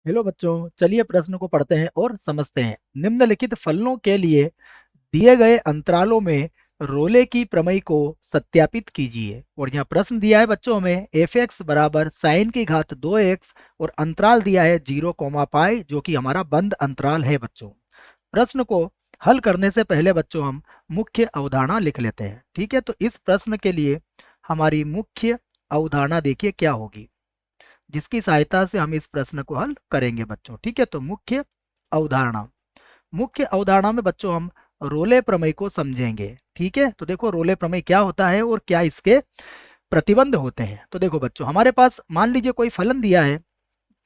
Hello बच्चों, चलिए प्रश्न को पढ़ते हैं और समझते हैं। निम्नलिखित फलनों के लिए दिए गए अंतरालों में रोले की प्रमेय को सत्यापित कीजिए। और यहाँ प्रश्न दिया है बच्चों हमें एफ एक्स बराबर साइन की घात 2x और अंतराल दिया है 0, पाई, जो कि हमारा बंद अंतराल है बच्चों। प्रश्न को हल करने से पहले बच्चों हम मुख्य अवधारणा लिख लेते हैं। ठीक है, तो इस प्रश्न के लिए हमारी मुख्य अवधारणा देखिए क्या होगी, जिसकी सहायता से हम इस प्रश्न को हल करेंगे बच्चों। ठीक है, तो मुख्य अवधारणा में बच्चों हम रोले प्रमेय को समझेंगे। ठीक है, तो देखो रोले प्रमेय क्या होता है और क्या इसके प्रतिबंध होते हैं। तो देखो बच्चों, हमारे पास मान लीजिए कोई फलन दिया है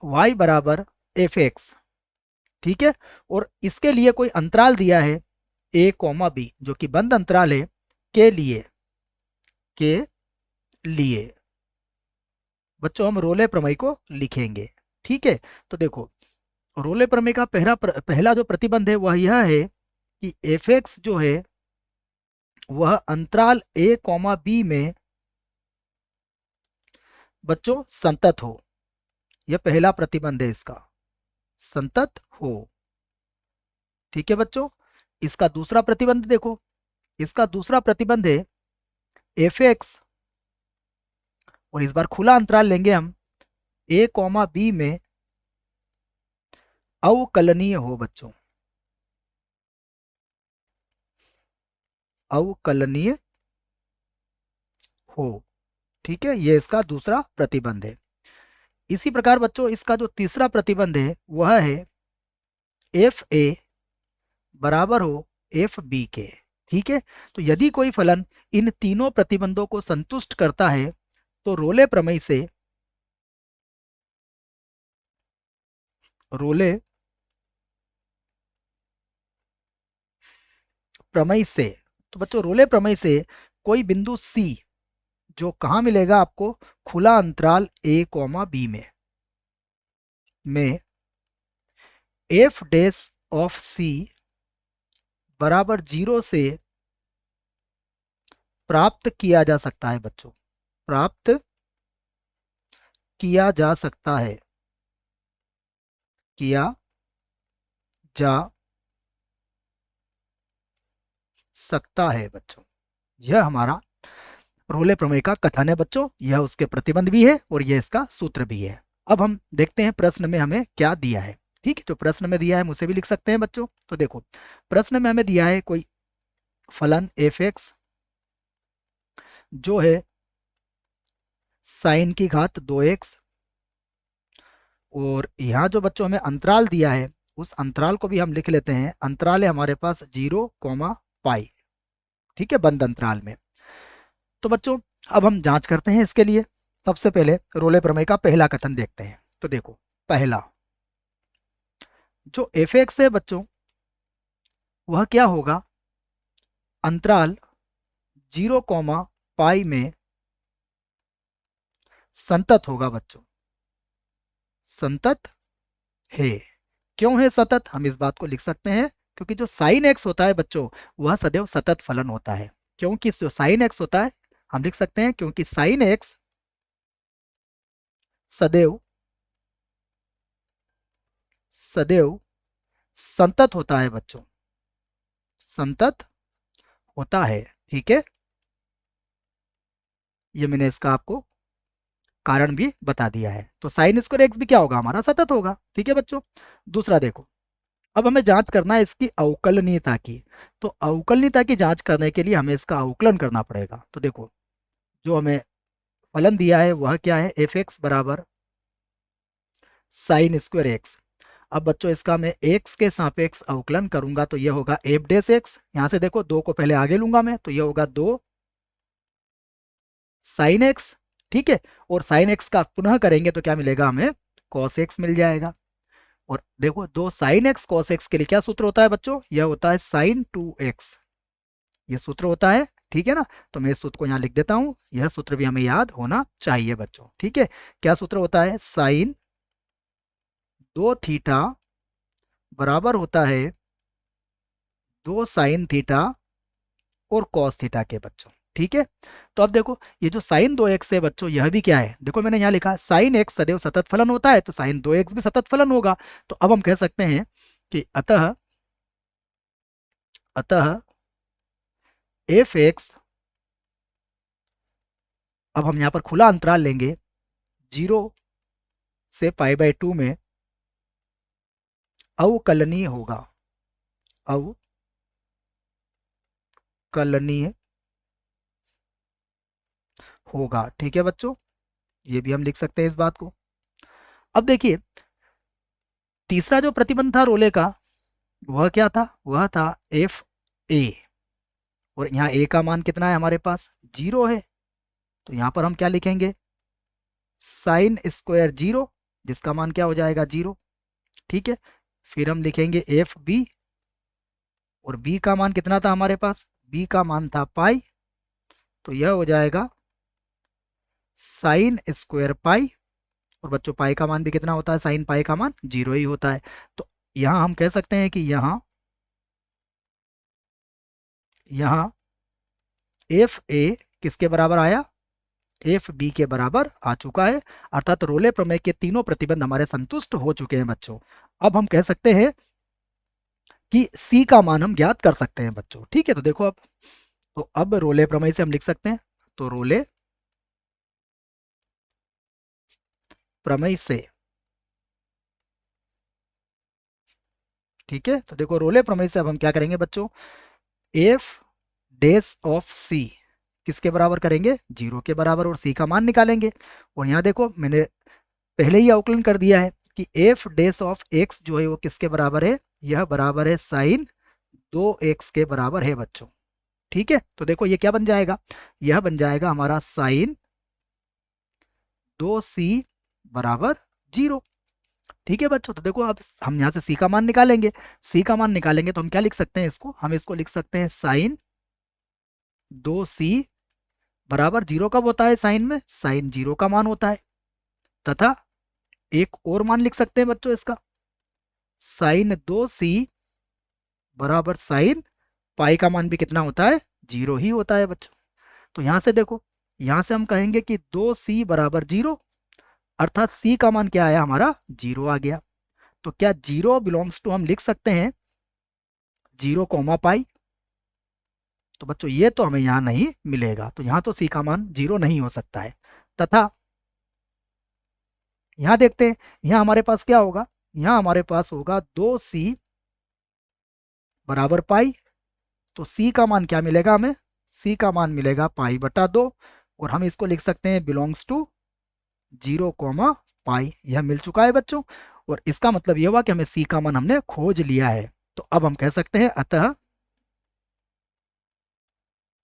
y बराबर एफ एक्स। ठीक है, और इसके लिए कोई अंतराल दिया है a, b, जो कि बंद अंतराल है के लिए बच्चों हम रोले प्रमेय को लिखेंगे। ठीक है, तो देखो रोले प्रमेय का पहला जो प्रतिबंध है वह यह है कि एफ एक्स जो है वह अंतराल a, b में बच्चों संतत हो। यह पहला प्रतिबंध है इसका, संतत हो। ठीक है बच्चों, इसका दूसरा प्रतिबंध देखो, इसका दूसरा प्रतिबंध है एफ एक्स, और इस बार खुला अंतराल लेंगे हम a, b में अवकलनीय हो बच्चों, अवकलनीय हो। ठीक है, यह इसका दूसरा प्रतिबंध है। इसी प्रकार बच्चों इसका जो तीसरा प्रतिबंध है वह है एफ ए बराबर हो एफ बी के। ठीक है, तो यदि कोई फलन इन तीनों प्रतिबंधों को संतुष्ट करता है तो रोले प्रमेय से तो बच्चों रोले प्रमेय से कोई बिंदु सी जो कहां मिलेगा आपको, खुला अंतराल a, b में एफ डैश ऑफ सी बराबर 0 से प्राप्त किया जा सकता है बच्चों, प्राप्त किया जा सकता है, किया जा सकता है बच्चों। यह हमारा रोले प्रमेय का कथन है बच्चों, यह उसके प्रतिबंध भी है और यह इसका सूत्र भी है। अब हम देखते हैं प्रश्न में हमें क्या दिया है। ठीक है, तो प्रश्न में दिया है, मुझे भी लिख सकते हैं बच्चों। तो देखो प्रश्न में हमें दिया है कोई फलन एफ एक्स जो है साइन की घात 2x, और यहाँ जो बच्चों हमें अंतराल दिया है उस अंतराल को भी हम लिख लेते हैं। अंतराल है हमारे पास 0, पाई। ठीक है, बंद अंतराल में। तो बच्चों अब हम जांच करते हैं इसके लिए। सबसे पहले रोले प्रमेय का पहला कथन देखते हैं। तो देखो पहला जो एफ एक्स है बच्चों वह क्या होगा, अंतराल 0, पाई में संतत होगा बच्चों, संतत है। क्यों है सतत, हम इस बात को लिख सकते हैं क्योंकि जो साइन एक्स होता है बच्चों वह सदैव सतत फलन होता है। क्योंकि जो साइन एक्स होता है हम लिख सकते हैं क्योंकि साइन एक्स सदैव सदैव संतत होता है बच्चों, संतत होता है। ठीक है, ये मैंने इसका आपको कारण भी बता दिया है। तो साइन स्क्वायर एक्स भी क्या होगा, हमारा सतत होगा। ठीक है बच्चों, दूसरा देखो, अब हमें जांच करना है इसकी अवकलनीयता की। तो अवकलनीयता की जांच करने के लिए हमें इसका अवकलन करना पड़ेगा। तो देखो जो हमें फलन दिया है वह क्या है, एफ एक्स बराबर साइन स्क्वायर एक्स। अब बच्चों इसका मैं एक्स के सापेक्ष अवकलन करूंगा तो यह होगा एफ डेस एक्स। यहां से देखो दो को पहले आगे लूंगा मैं तो यह होगा 2 साइन एक्स। ठीक है, और साइन एक्स का पुनः करेंगे तो क्या मिलेगा हमें, कॉस एक्स मिल जाएगा। और देखो 2 साइन एक्स कॉस एक्स के लिए क्या सूत्र होता है बच्चों, यह होता है sin 2x, ये सूत्र होता है। ठीक है ना, तो मैं इस सूत्र को यहाँ लिख देता हूं, यह सूत्र भी हमें याद होना चाहिए बच्चों। ठीक है, क्या सूत्र होता है, साइन 2 थीटा बराबर होता है 2 साइन थीटा और कॉस थीटा के बच्चों। ठीक है। तो अब देखो ये जो साइन 2x है बच्चों, यह भी क्या है, देखो मैंने यहाँ लिखा साइन x सदैव सतत फलन होता है, तो साइन 2x भी सतत फलन होगा। तो अब हम कह सकते हैं कि अतः अतः एफ एक्स, अब हम यहाँ पर खुला अंतराल लेंगे, 0 से π/2 में अवकलनीय होगा, अवकलनीय होगा। ठीक है बच्चों, ये भी हम लिख सकते हैं इस बात को। अब देखिए तीसरा जो प्रतिबंध था रोले का, वह क्या था, वह था एफ ए, और यहाँ ए का मान कितना है हमारे पास, 0 है। तो यहाँ पर हम क्या लिखेंगे, साइन स्क्वायर 0, जिसका मान क्या हो जाएगा, 0। ठीक है, फिर हम लिखेंगे एफ बी, और बी का मान कितना था हमारे पास, बी का मान था पाई, तो यह हो जाएगा साइन स्क्वायर पाई। और बच्चों पाई का मान भी कितना होता है, साइन पाई का मान 0 ही होता है। तो यहाँ हम कह सकते हैं कि यहाँ एफ ए किसके बराबर आया, एफ बी के बराबर आ चुका है, अर्थात रोले प्रमेय के तीनों प्रतिबंध हमारे संतुष्ट हो चुके हैं बच्चों। अब हम कह सकते हैं कि सी का मान हम ज्ञात कर सकते हैं बच्चों। ठीक है, तो देखो अब रोले प्रमेय से हम लिख सकते हैं, तो रोले प्रमेय से, ठीक है, तो देखो रोले प्रमेय से अब हम क्या करेंगे बच्चों, एफ डैश ऑफ सी किसके बराबर करेंगे, 0 के बराबर, और सी का मान निकालेंगे। और यहाँ देखो मैंने पहले ही अवकलन कर दिया है कि एफ डैश ऑफ एक्स जो है वो किसके बराबर है, यह बराबर है साइन 2x के बराबर है बच्चों। ठीक है, तो देखो ये क्या बन जाएगा, यह बन जाएगा हमारा साइन 2c बराबर 0। ठीक है बच्चों, तो देखो अब हम यहाँ से सी का मान निकालेंगे, सी का मान निकालेंगे तो हम क्या लिख सकते हैं इसको, हम इसको लिख सकते हैं साइन 2c बराबर 0 कब होता है, साइन में साइन 0 का मान होता है, तथा एक और मान लिख सकते हैं बच्चों इसका, साइन 2c बराबर साइन पाई का मान भी कितना होता है, 0 ही होता है बच्चों। तो यहां से देखो, यहां से हम कहेंगे कि 2c बराबर 0, अर्थात c का मान क्या आया हमारा, 0 आ गया। तो क्या 0 बिलोंग्स टू हम लिख सकते हैं 0, पाई, तो बच्चों ये तो हमें यहां नहीं मिलेगा, तो यहां तो c का मान 0 नहीं हो सकता है। तथा यहां देखते हैं, यहां हमारे पास क्या होगा, यहां हमारे पास होगा 2c बराबर पाई, तो c का मान क्या मिलेगा हमें, c का मान मिलेगा π/2, और हम इसको लिख सकते हैं बिलोंग्स टू 0, पाई, यह मिल चुका है बच्चों। और इसका मतलब यह हुआ कि हमें c का मान हमने खोज लिया है। तो अब हम कह सकते हैं अतः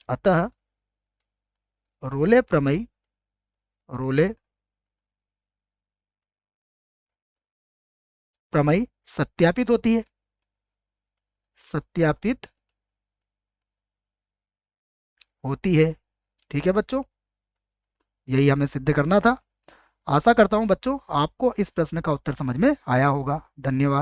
अतः रोले प्रमेय, रोले प्रमेय सत्यापित होती है, सत्यापित होती है। ठीक है बच्चों, यही हमें सिद्ध करना था। आशा करता हूं बच्चों आपको इस प्रश्न का उत्तर समझ में आया होगा। धन्यवाद।